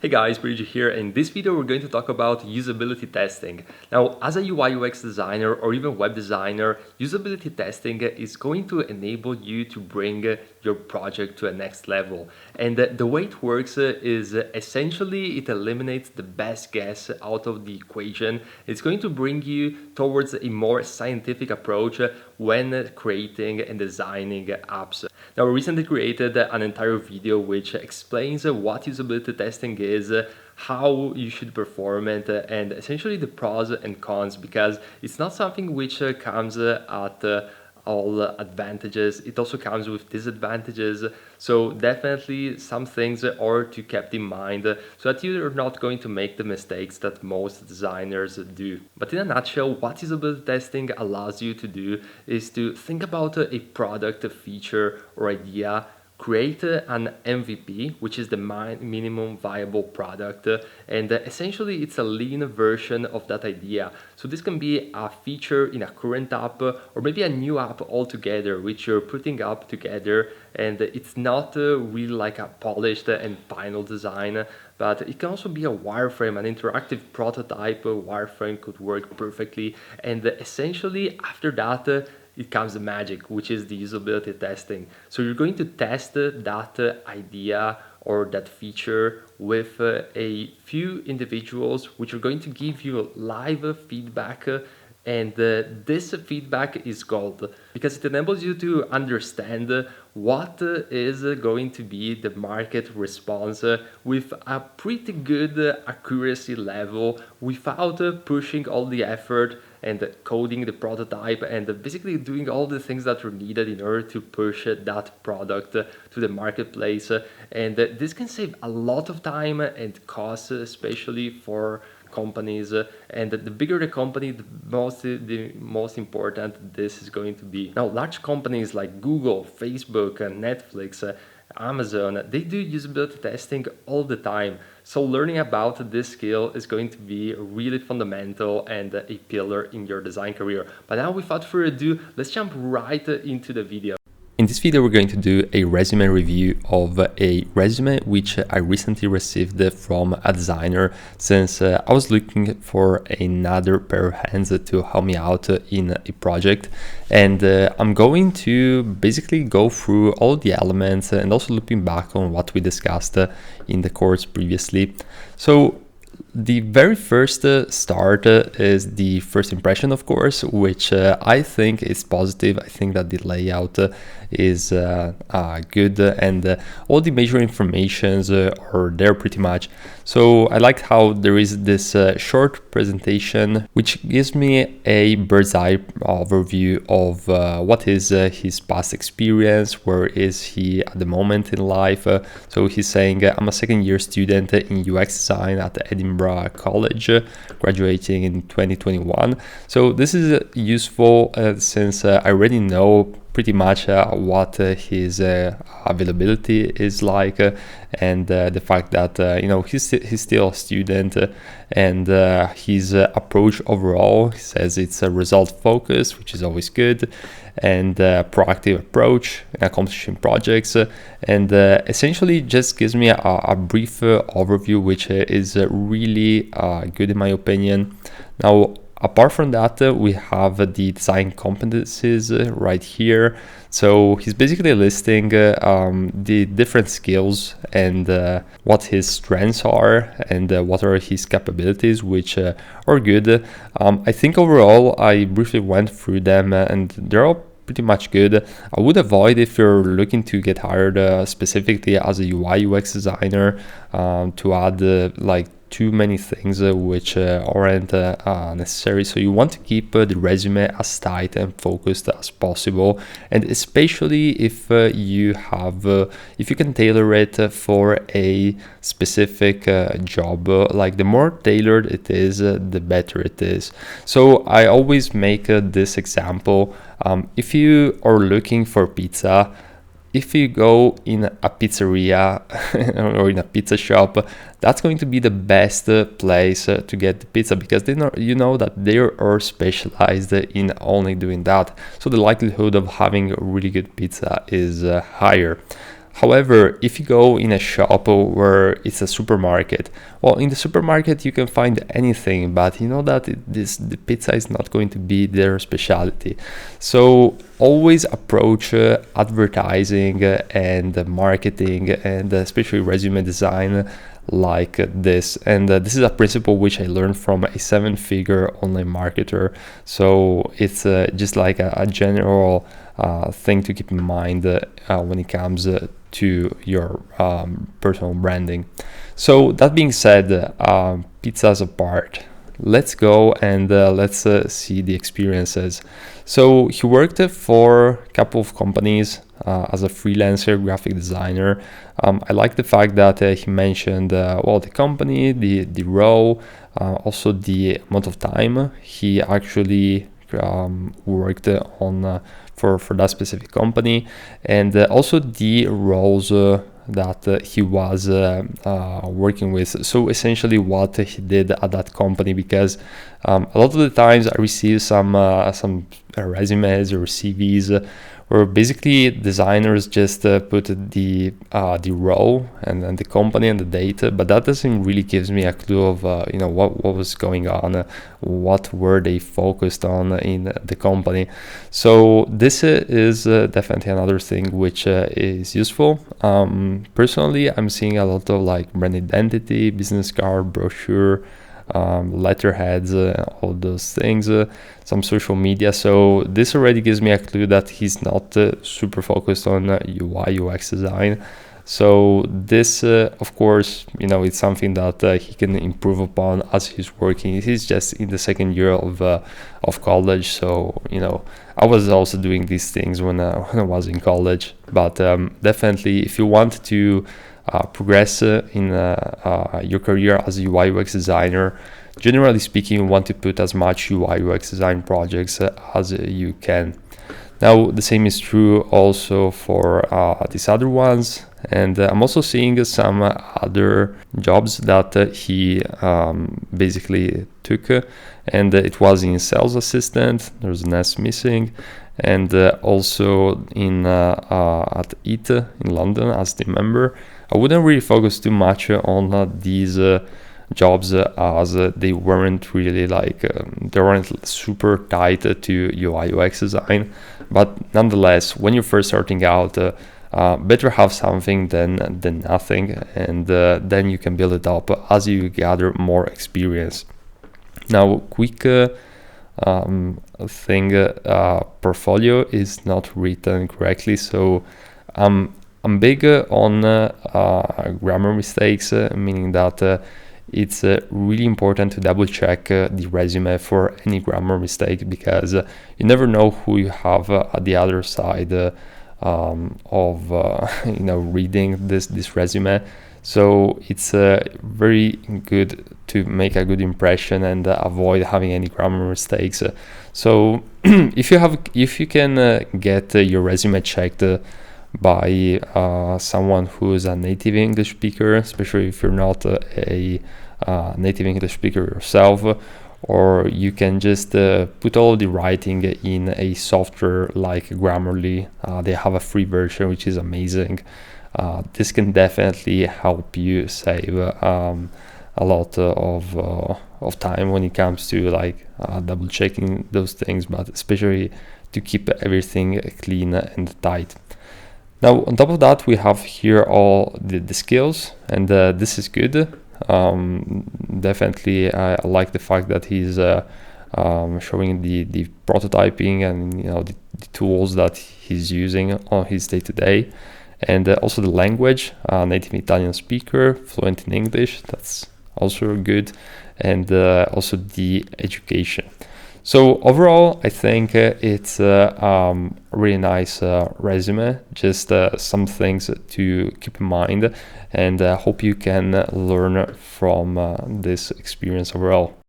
Hey guys, Bridget here. In this video we're going to talk about usability testing. Now, as a UI UX designer or even web designer, usability testing is going to enable you to bring your project to a next level. And the way it works is essentially it eliminates the best guess out of the equation. It's going to bring you towards a more scientific approach when creating and designing apps. Now, we recently created an entire video which explains what usability testing is, how you should perform it, and essentially the pros and cons, because it's not something which comes at all advantages. It also comes with disadvantages. So definitely some things are to keep in mind so that you're not going to make the mistakes that most designers do. But in a nutshell, what usability testing allows you to do is to think about a product, a feature or idea, create an MVP, which is the minimum viable product, and essentially it's a lean version of that idea. So this can be a feature in a current app or maybe a new app altogether, which you're putting up together, and it's not really like a polished and final design, but it can also be a wireframe, an interactive prototype. A wireframe could work perfectly, and essentially after that it comes the magic, which is the usability testing. So you're going to test that idea or that feature with a few individuals, which are going to give you live feedback. And this feedback is gold because it enables you to understand what is going to be the market response with a pretty good accuracy level without pushing all the effort and coding the prototype and basically doing all the things that are needed in order to push that product to the marketplace. And this can save a lot of time and cost, especially for companies, and the bigger the company, the most important this is going to be. Now, large companies like Google, Facebook, Netflix, Amazon, they do usability testing all the time. So learning about this skill is going to be really fundamental and a pillar in your design career. But now, without further ado, let's jump right into the video. In this video, we're going to do a resume review of a resume which I recently received from a designer, since I was looking for another pair of hands to help me out in a project. And I'm going to basically go through all the elements and also looking back on what we discussed in the course previously. So the very first start is the first impression, of course, which I think is positive. I think that the layout is good, and all the major informations are there pretty much. So I like how there is this short presentation which gives me a bird's eye overview of what is his past experience, where is he at the moment in life. So he's saying, I'm a second year student in UX design at Edinburgh College, graduating in 2021. So this is useful since I already know pretty much what his availability is like, and the fact that he's still a student, and his approach overall, he says it's a result focused, which is always good, and proactive approach in accomplishing projects, and essentially just gives me a brief overview, which is really good in my opinion. Now, apart from that, we have the design competencies right here. So he's basically listing the different skills and what his strengths are and what are his capabilities, which are good. I think overall, I briefly went through them and they're all pretty much good. I would avoid, if you're looking to get hired specifically as a UI UX designer, to add like too many things which aren't necessary. So you want to keep the resume as tight and focused as possible, and especially if you can tailor it for a specific job. Like the more tailored it is, the better it is. So I always make this example. If you are looking for pizza, if you go in a pizzeria or in a pizza shop, that's going to be the best place to get the pizza, because they know that they are specialized in only doing that. So the likelihood of having really good pizza is higher. However, if you go in a shop where it's a supermarket, well, in the supermarket you can find anything, but you know that the pizza is not going to be their specialty. So always approach advertising and marketing and especially resume design like this. And this is a principle which I learned from a 7-figure online marketer. So it's just like a general thing to keep in mind when it comes to your personal branding. So that being said, pizzas apart, let's go and let's see the experiences. So he worked for a couple of companies as a freelancer graphic designer. I like the fact that he mentioned well, the company, the role, also the amount of time he actually worked on for that specific company, and also the roles that he was working with. So essentially what he did at that company, because a lot of the times I receive some resumes or CVs where basically designers just put the role and the company and the data, but that doesn't really gives me a clue of what was going on, what were they focused on in the company. So this is definitely another thing which is useful. Personally, I'm seeing a lot of like brand identity, business card, brochure, letterheads, all those things, some social media. So this already gives me a clue that he's not super focused on UI UX design. So this of course, it's something that he can improve upon as he's working. He's just in the second year of college, so I was also doing these things when I was in college. But definitely, if you want to progress in your career as a UI UX designer, generally speaking, you want to put as much UI UX design projects as you can. Now, the same is true also for these other ones. And I'm also seeing some other jobs that he basically took. And it was in sales assistant, there's an S missing. And also at IT in London as the member. I wouldn't really focus too much on these jobs as they weren't really they weren't super tied to UI UX design. But nonetheless, when you're first starting out, better have something than nothing, and then you can build it up as you gather more experience. Now, quick thing, portfolio is not written correctly, so I'm big on grammar mistakes, meaning that it's really important to double check the resume for any grammar mistake, because you never know who you have at the other side of reading this resume. So it's very good to make a good impression and avoid having any grammar mistakes. So if you can get your resume checked by someone who is a native English speaker, especially if you're not a native English speaker yourself, or you can just put all the writing in a software like Grammarly. They have a free version which is amazing. This can definitely help you save a lot of time when it comes to double checking those things, but especially to keep everything clean and tight. Now, on top of that, we have here all the skills, and this is good. Definitely, I like the fact that he's showing the prototyping and the tools that he's using on his day-to-day, and also the language, native Italian speaker, fluent in English. That's also good, and also the education. So overall, I think it's a really nice resume, just some things to keep in mind, and hope you can learn from this experience overall.